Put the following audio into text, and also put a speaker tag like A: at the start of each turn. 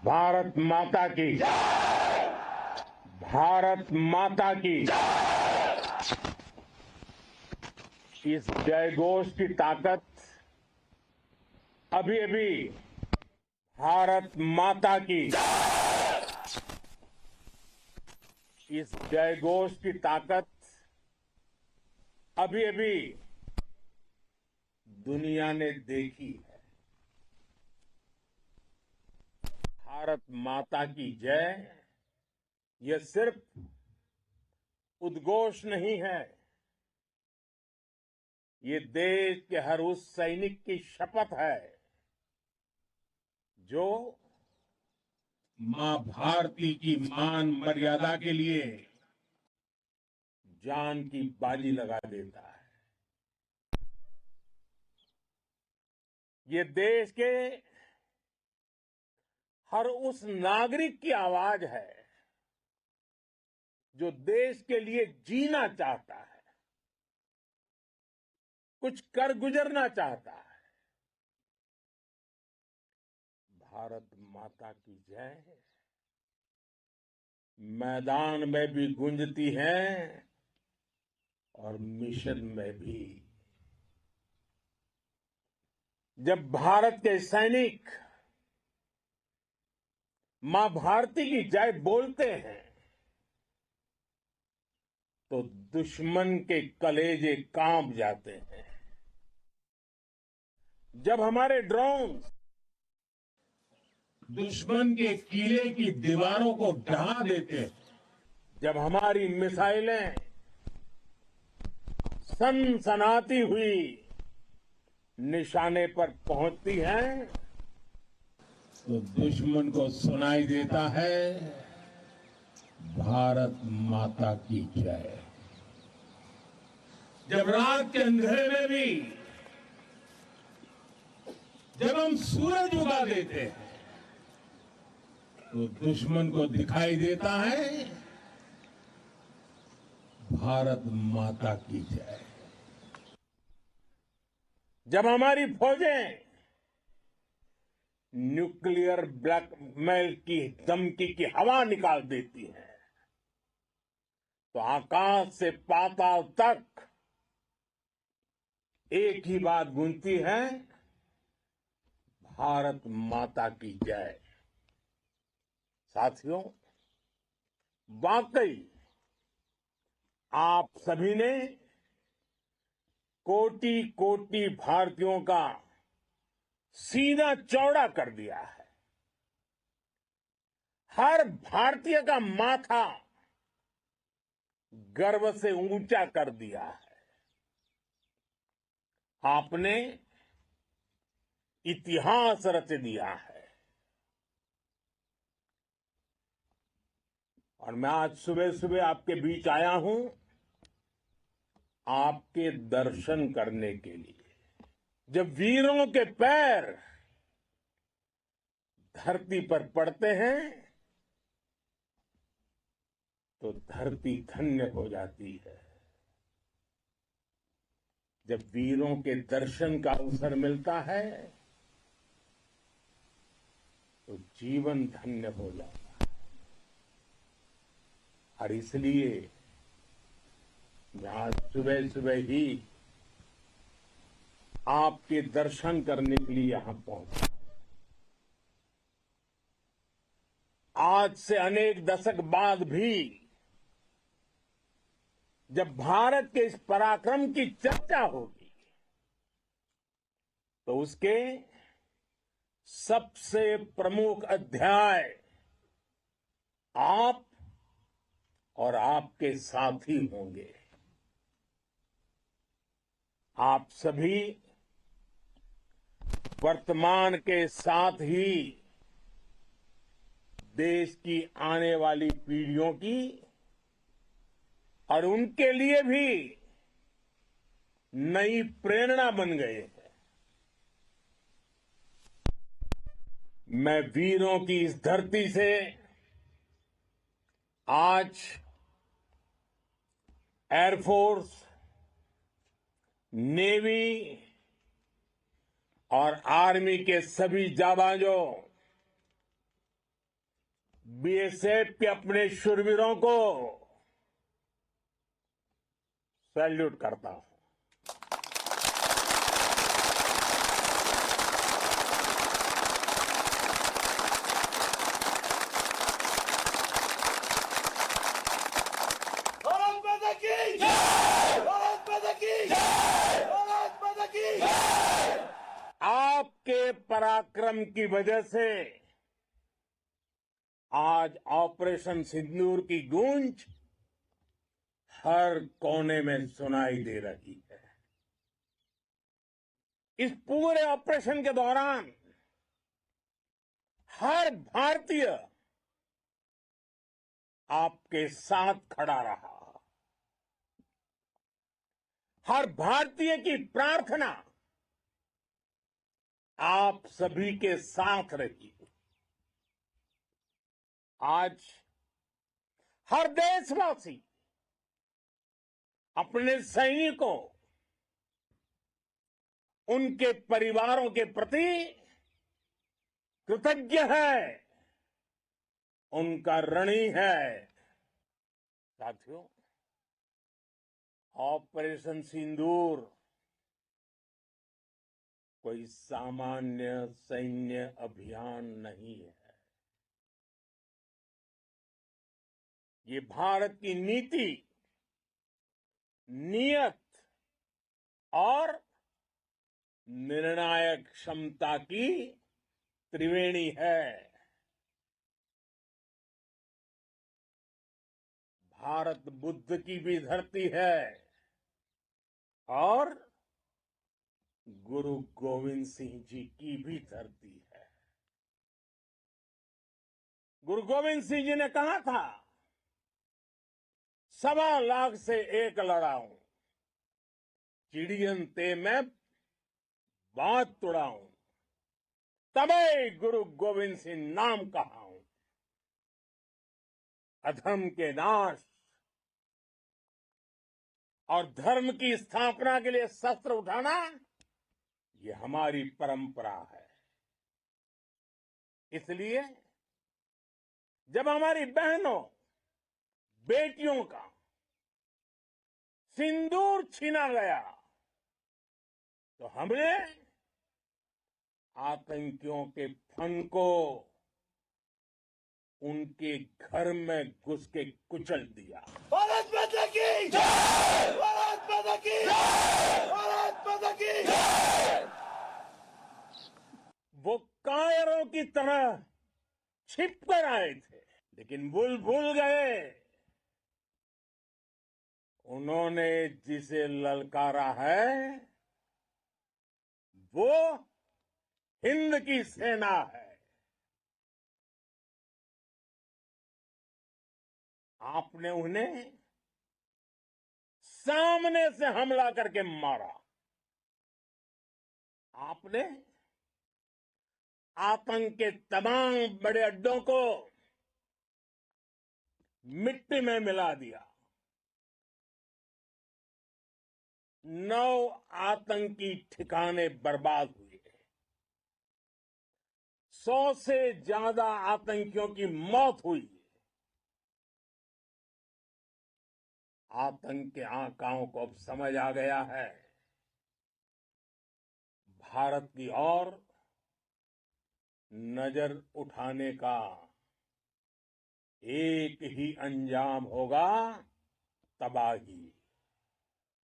A: भारत माता की, भारत माता की। इस जयघोष की ताकत अभी अभी भारत माता की, इस जयघोष की ताकत अभी अभी दुनिया ने देखी है। भारत माता की जय यह सिर्फ उद्घोष नहीं है, ये देश के हर उस सैनिक की शपथ है जो मां भारती की मान मर्यादा के लिए जान की बाजी लगा देता है। ये देश के हर उस नागरिक की आवाज है जो देश के लिए जीना चाहता है, कुछ कर गुजरना चाहता है। भारत माता की जय मैदान में भी गूंजती है और मिशन में भी। जब भारत के सैनिक मां भारती की जय बोलते हैं तो दुश्मन के कलेजे कांप जाते हैं। जब हमारे ड्रोन दुश्मन के किले की दीवारों को ढहा देते हैं, जब हमारी मिसाइलें सनसनाती हुई निशाने पर पहुंचती हैं तो दुश्मन को सुनाई देता है भारत माता की जय। जब रात के अंधेरे में भी जब हम सूरज उगा देते हैं तो दुश्मन को दिखाई देता है भारत माता की जय। जब हमारी फौजें न्यूक्लियर ब्लैकमेल की धमकी की हवा निकाल देती हैं तो आकाश से पाताल तक एक ही बात गूंजती है, भारत माता की जय। साथियों, वाकई आप सभी ने कोटि कोटि भारतीयों का सीना चौड़ा कर दिया है। हर भारतीय का माथा गर्व से ऊंचा कर दिया है। आपने इतिहास रच दिया है। और मैं आज सुबह सुबह आपके बीच आया हूं आपके दर्शन करने के लिए। जब वीरों के पैर धरती पर पड़ते हैं तो धरती धन्य हो जाती है। जब वीरों के दर्शन का अवसर मिलता है तो जीवन धन्य हो जाता है। और इसलिए मैं आज सुबह सुबह ही आपके दर्शन करने के लिए यहां पहुंचा। आज से अनेक दशक बाद भी जब भारत के इस पराक्रम की चर्चा होगी तो उसके सबसे प्रमुख अध्याय आप और आपके साथी होंगे। आप सभी वर्तमान के साथ ही देश की आने वाली पीढ़ियों की और उनके लिए भी नई प्रेरणा बन गए हैं। मैं वीरों की इस धरती से आज एयरफोर्स, नेवी और आर्मी के सभी जाबाजों बीएसएफ के अपने शूरवीरों को सैल्यूट करता हूं।
B: भारत माता की जय! भारत माता की जय! भारत माता की जय!
A: आपके पराक्रम की वजह से आज ऑपरेशन सिंदूर की गूंज हर कोने में सुनाई दे रही है। इस पूरे ऑपरेशन के दौरान हर भारतीय आपके साथ खड़ा रहा। हर भारतीय की प्रार्थना आप सभी के साथ रही। आज हर देशवासी अपने सैनिकों, उनके परिवारों के प्रति कृतज्ञ है, उनका ऋणी है। साथियों, ऑपरेशन सिंदूर कोई सामान्य सैन्य अभियान नहीं है। ये भारत की नीति, नियत और निर्णायक क्षमता की त्रिवेणी है। भारत बुद्ध की भी धरती है और गुरु गोविंद सिंह जी की भी धरती है। गुरु गोविंद सिंह जी ने कहा था, 1.25 लाख से एक लड़ाऊं, चिड़ियन ते मैं बात तुड़ाऊं, तबे गुरु गोविंद सिंह नाम कहाऊं। अधर्म के नाश और धर्म की स्थापना के लिए शस्त्र उठाना, ये हमारी परंपरा है। इसलिए जब हमारी बहनों, बेटियों का सिंदूर छीना गया, तो हमने आतंकियों के फन को उनके घर में घुस के कुचल दिया।
B: भारत माता की जय! भारत माता की जय! भारत माता की जय!
A: वो कायरों की तरह छिप कर आए थे, लेकिन भूल गए, उन्होंने जिसे ललकारा है वो हिंद की सेना है। आपने उन्हें सामने से हमला करके मारा। आपने आतंक के तमाम बड़े अड्डों को मिट्टी में मिला दिया। 9 आतंकी ठिकाने बर्बाद हुए। 100 से ज्यादा आतंकियों की मौत हुई। आतंक के आकाओं को अब समझ आ गया है, भारत की ओर नजर उठाने का एक ही अंजाम होगा, तबाही।